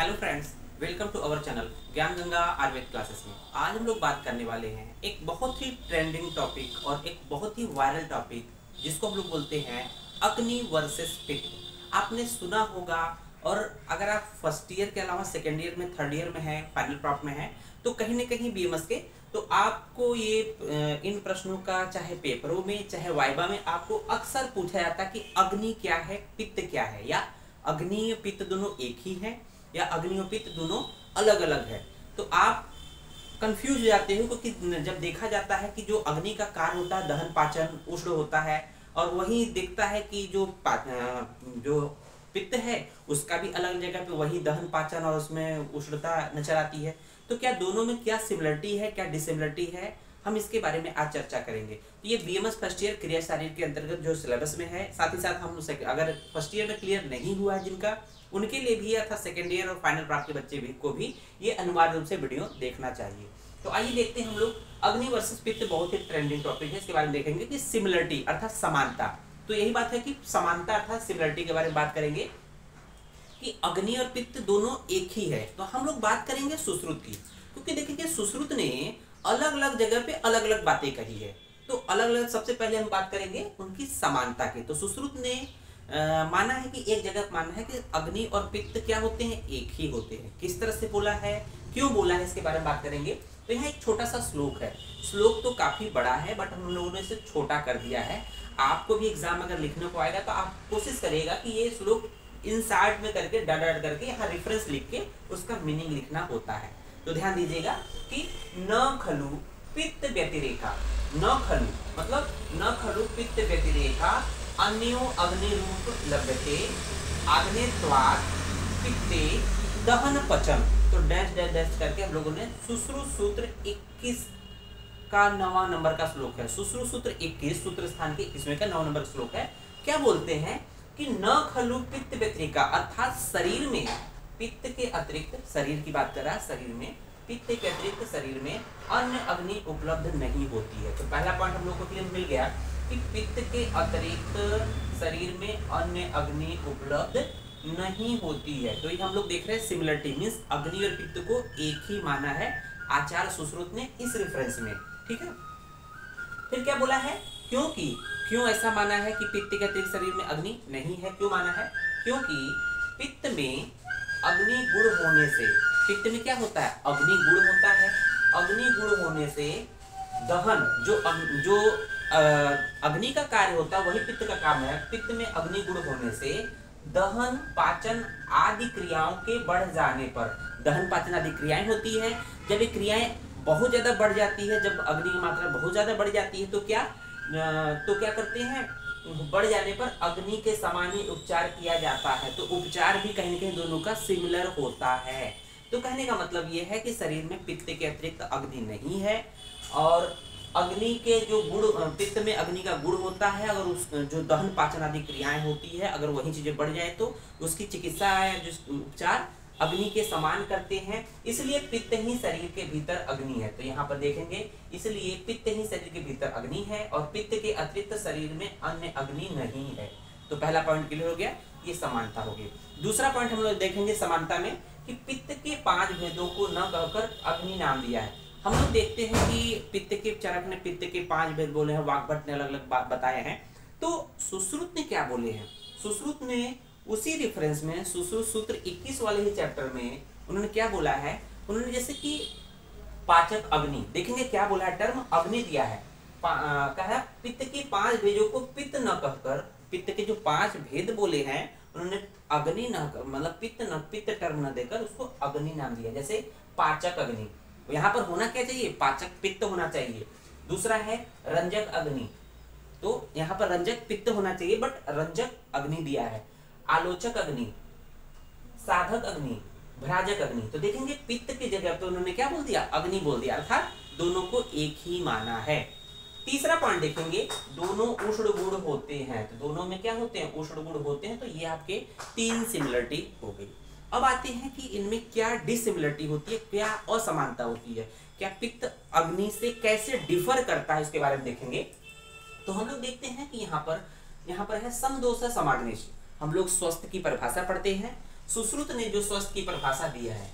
Hello friends, welcome to our channel Gyan Ganga Ayurveda classes में। आज हम लोग बात करने वाले हैं एक बहुत ही ट्रेंडिंग टॉपिक और एक बहुत ही वायरल टॉपिक जिसको हम लोग बोलते हैं अग्नि वर्सेस पित्त। आपने सुना होगा, और अगर आप फर्स्ट ईयर के अलावा सेकेंड ईयर में, थर्ड ईयर में है, फाइनल प्रॉप में है, तो कहीं ना कहीं बीएमएस के तो आपको ये इन प्रश्नों का चाहे पेपरों में चाहे वाइवा में आपको अक्सर पूछा जाता है कि अग्नि क्या है, पित्त क्या है, या अग्नि पित्त दोनों एक ही है या अग्नि और पित्त दोनों अलग अलग है। तो आप कंफ्यूज हो जाते हो क्योंकि जब देखा जाता है कि जो अग्नि का कार्य होता है दहन पाचन उष्ण होता है, और वही दिखता है कि जो पित्त है उसका भी अलग जगह पे वही दहन पाचन और उसमें उष्णता नजर आती है। तो क्या दोनों में क्या सिमिलरिटी है, क्या डिसिमिलरिटी है, हम इसके बारे में आज चर्चा करेंगे। तो ये बीएमएस फर्स्ट ईयर क्रिया शारीर के अंतर्गत जो सिलेबस में है, साथ ही साथ हम अगर फर्स्ट ईयर में क्लियर नहीं हुआ है जिनका, उनके लिए भी अर्थात सेकेंड ईयर और फाइनल प्राप्त के बच्चे भी को भी ये अनिवार्य रूप से वीडियो देखना चाहिए। तो आइए देखते हैं हम लोग अग्नि वर्सेस पित्त, बहुत ही ट्रेंडिंग टॉपिक है, इसके बारे में देखेंगे कि सिमिलरिटी अर्थात समानता। तो यही बात है कि समानता अर्थात सिमिलरिटी के बारे में बात करेंगे कि अग्नि और पित्त दोनों एक ही है। तो हम लोग बात करेंगे सुश्रुत की, क्योंकि देखिए सुश्रुत ने अलग अलग जगह पे अलग अलग बातें कही है। तो अलग अलग सबसे पहले हम बात करेंगे उनकी समानता की। तो सुश्रुत ने माना है कि एक जगह माना है कि अग्नि और पित्त क्या होते हैं, एक ही होते हैं। किस तरह से बोला है, क्यों बोला है, इसके बारे में बात करेंगे। तो यहाँ एक छोटा सा श्लोक है, श्लोक तो काफी बड़ा है बट हम लोगों ने इसे छोटा कर दिया है। आपको भी एग्जाम अगर लिखने को आएगा तो आप कोशिश करिएगा कि ये श्लोक इनसाइड में करके डट डट करके यहाँ रेफरेंस लिख के उसका मीनिंग लिखना होता है। तो ध्यान दीजिएगा कि न खलु पित्त व्यतिरेका, न खलु मतलब न खलु पित्त व्यतिरेका अन्यो अग्नि रूप लभ्यते आग्नेयत्वात् पित्ते दहन पचन। तो डैश डैश डैश करके हम लोगों ने सुश्रुत सूत्र 21 का 9वां नंबर का श्लोक है। सुश्रुत सूत्र 21 सूत्र स्थान के 21वें का 9 नंबर श्लोक है। क्या बोलते हैं कि न खलु पित्त व्यतिरेका, अर्थात शरीर में पित्त के अतिरिक्त, शरीर की बात कर रहा है, शरीर में पित्त के अतिरिक्त शरीर में अन्य अग्नि उपलब्ध नहीं होती है। तो पहला पॉइंट हम लोग को क्लियर मिल गया कि पित्त के अतिरिक्त शरीर में अन्य अग्नि उपलब्ध नहीं होती है। तो ये हम लोग देख रहे हैं सिमिलरिटी, मींस अग्नि और पित्त को एक ही माना है आचार्य सुश्रुत ने इस रेफरेंस में। ठीक है, फिर क्या बोला है, क्यों ऐसा माना है कि पित्त के अतिरिक्त शरीर में अग्नि नहीं है, क्यों माना है, क्योंकि पित्त में अग्नि गुण होने से, पित्त में क्या होता है, अग्नि गुण होता है। अग्नि गुण होने से दहन, जो अग्नि का कार्य होता है वही पित्त का काम है। पित्त में अग्नि गुण होने से दहन पाचन आदि क्रियाओं के बढ़ जाने पर, दहन पाचन आदि क्रियाएं होती है, जब ये क्रियाएं बहुत ज्यादा बढ़ जाती है, जब अग्नि की मात्रा बहुत ज्यादा बढ़ जाती है तो क्या करते हैं, बढ़ जाने पर अग्नि के समान ही उपचार किया जाता है। तो उपचार भी कहीं न कहीं दोनों का सिमिलर होता है। तो कहने का मतलब ये है कि शरीर में पित्त के अतिरिक्त अग्नि नहीं है, और अग्नि के जो गुण, पित्त में अग्नि का गुण होता है, अगर उस जो दहन पाचन आदि क्रियाएं होती है, अगर वही चीजें बढ़ जाए तो उसकी चिकित्सा है, जो उपचार अग्नि के समान करते हैं। इसलिए पित्त ही शरीर के भीतर अग्नि है। तो यहाँ पर देखेंगे, इसलिए पित्त ही शरीर के भीतर अग्नि है और पित्त के अतिरिक्त शरीर में अन्य अग्नि नहीं है। तो पहला पॉइंट क्लियर हो गया, ये समानता होगी। दूसरा पॉइंट हम लोग देखेंगे समानता में कि पित्त के 5 भेदों को न कहकर अग्नि नाम दिया है। हम लोग देखते हैं कि पित्त के चरक ने पित्त के 5 भेद बोले हैं, वाग्भट ने अलग अलग बात बताए हैं। तो सुश्रुत ने क्या बोले हैं, सुश्रुत ने उसी रेफरेंस में सुश्रुत सूत्र 21 वाले ही चैप्टर में उन्होंने क्या बोला है, उन्होंने जैसे कि पाचक अग्नि, देखेंगे क्या बोला है, टर्म अग्नि दिया है, कहा पित्त के 5 भेदों को पित्त न कहकर, पित्त के जो 5 भेद बोले हैं उन्होंने अग्नि न, मतलब पित्त टर्म न देकर उसको अग्नि नाम दिया। जैसे पाचक अग्नि, यहाँ पर होना क्या चाहिए, पाचक पित्त होना चाहिए। दूसरा है रंजक अग्नि, तो यहाँ पर रंजक पित्त होना चाहिए बट रंजक अग्नि दिया है। आलोचक अग्नि, साधक अग्नि, भ्राजक अग्नि। तो देखेंगे पित्त की जगह पे उन्होंने क्या बोल दिया, अग्नि बोल दिया, अर्थात दोनों को एक ही माना है। तीसरा पॉइंट देखेंगे, दोनों उष्ण गुण होते हैं। तो दोनों में क्या होते हैं, उष्ण गुण होते हैं। तो ये आपके 3 सिमिलरिटी हो गई। अब आते हैं कि इनमें क्या डिसिमिलरिटी होती है, क्या असमानता होती है, क्या पित्त अग्नि से कैसे डिफर करता है, इसके बारे में देखेंगे। तो हम लोग देखते हैं कि यहाँ पर है समदोष समाग्निश। हम लोग स्वस्थ की परिभाषा पढ़ते हैं, सुश्रुत ने जो स्वस्थ की परिभाषा दिया है,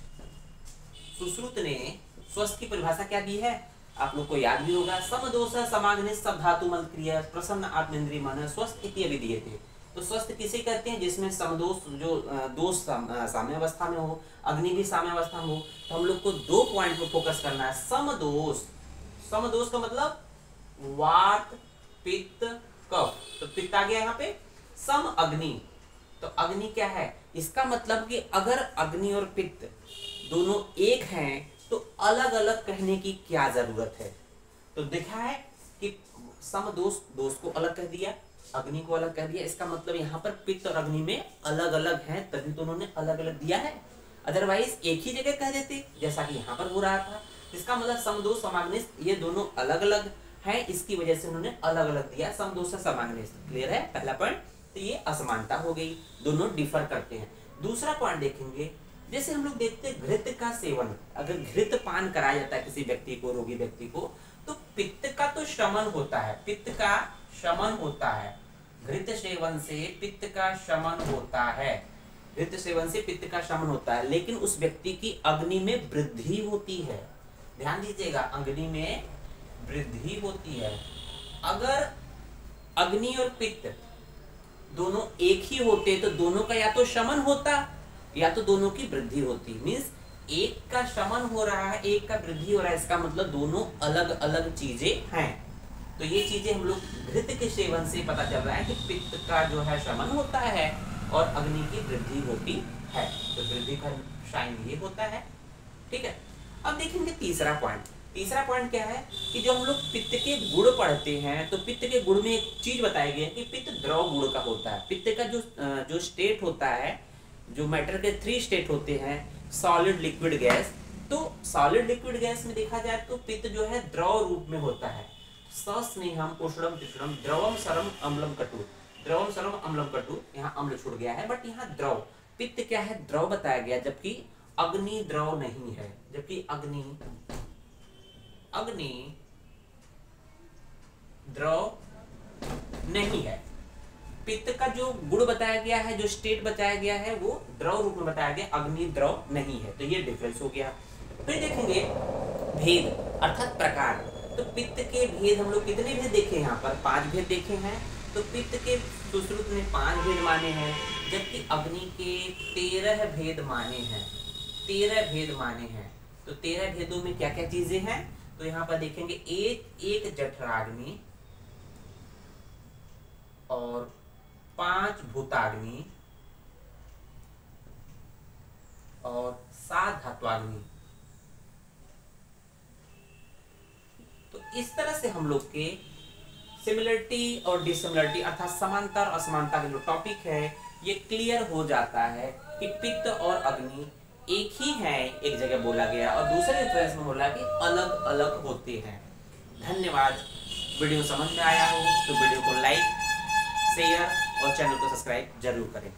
सुश्रुत ने स्वस्थ की परिभाषा क्या दी है, आप लोग को याद भी होगा, समदोष समाग्नि सब धातु मल क्रिया प्रसन्न आत्मेंद्रिय मन स्वस्थ इत्यादि दिए थे। तो स्वस्थ किसे कहते हैं, जिसमें समदोष जो दोष साम्य अवस्था में हो, अग्नि भी साम्य अवस्था में हो। तो हम लोग को दो पॉइंट पर फोकस करना है। समदोष, समदोष का मतलब वात पित्त कफ, तो पित्त आ गया यहाँ पे। सम अग्नि, तो अग्नि क्या है, इसका मतलब कि अगर अग्नि और पित्त दोनों एक हैं तो अलग अलग कहने की क्या जरूरत है। तो देखा है कि समदोष, दोष को अलग कह दिया, अग्नि को अलग कह दिया, इसका मतलब यहाँ पर पित्त और अग्नि में अलग अलग हैं, तभी तो उन्होंने अलग अलग दिया है। अदरवाइज एक ही जगह कह देते, जैसा कि यहाँ पर हो रहा था। इसका मतलब समदोष समाग्नि ये दोनों अलग अलग हैं, इसकी वजह से उन्होंने अलग अलग दिया, समदोष समाग्नि। क्लियर है पहला पॉइंट। तो ये असमानता हो गई, दोनों डिफर करते हैं। दूसरा पॉइंट देखेंगे, जैसे हम लोग देखते हैं घृत का सेवन, अगर घृत पान कराया जाता है किसी व्यक्ति को, रोगी व्यक्ति को, तो पित्त का तो शमन होता है, पित्त का शमन होता है। घृत सेवन से पित्त का शमन होता है, घृत सेवन से पित्त का शमन होता है, लेकिन उस व्यक्ति की अग्नि में वृद्धि होती है। ध्यान दीजिएगा, अग्नि में वृद्धि होती है। अगर अग्नि और पित्त दोनों एक ही होते तो दोनों का या तो शमन होता या तो दोनों की वृद्धि होती। मीन्स एक का शमन हो रहा है, एक का वृद्धि हो रहा है, इसका मतलब दोनों अलग अलग चीजें हैं। तो ये चीजें हम लोग घृत के सेवन से पता चल रहा है कि पित्त का जो है शमन होता है और अग्नि की वृद्धि होती है। तो वृद्धि का साइन ये होता है। ठीक है, अब देखेंगे तीसरा पॉइंट। तीसरा पॉइंट क्या है कि जो हम लोग पित्त के गुण पढ़ते हैं, तो पित्त के गुण में एक चीज बताई गई है कि पित्त द्रव गुण का होता है। पित्त का जो स्टेट होता है, जो मैटर के 3 स्टेट होते हैं, सॉलिड लिक्विड गैस। तो सॉलिड लिक्विड गैस में देखा जाए तो पित्त जो है द्रव रूप में होता है। सस्नेहम उष्णम तीक्ष्णम द्रवम सरम अम्लम कटु, द्रवम सरम अम्लम कटु, यहाँ अम्ल छूट गया है बट यहाँ द्रव, पित्त क्या है, द्रव बताया गया, जबकि अग्नि द्रव नहीं है, जबकि अग्नि द्रव नहीं है। पित्त का जो गुण बताया गया है, जो स्टेट बताया गया है, वो द्रव रूप में बताया गया, अग्नि द्रव नहीं है। तो ये डिफरेंस हो गया। फिर देखेंगे भेद अर्थात प्रकार। तो पित्त के भेद हम लोग कितने भेद देखे, यहाँ पर 5 भेद देखे हैं। तो पित्त के सुश्रुत ने 5 भेद माने हैं, जबकि अग्नि के 13 भेद माने हैं, 13 भेद माने हैं। तो 13 भेदों में क्या क्या चीजें हैं, तो यहाँ पर देखेंगे एक जठराग्नि और 5 भूताग्नि और 7 धात्वाग्नि। तो इस तरह से हम लोग के सिमिलरिटी और डिसिमिलरिटी अर्थात समानता और असमानता का जो टॉपिक है ये क्लियर हो जाता है कि पित्त और अग्नि एक ही है, एक जगह बोला गया और दूसरे रेफरेंस में बोला कि अलग अलग होते हैं। धन्यवाद। वीडियो समझ में आया हो तो वीडियो को लाइक, शेयर और चैनल को सब्सक्राइब जरूर करें।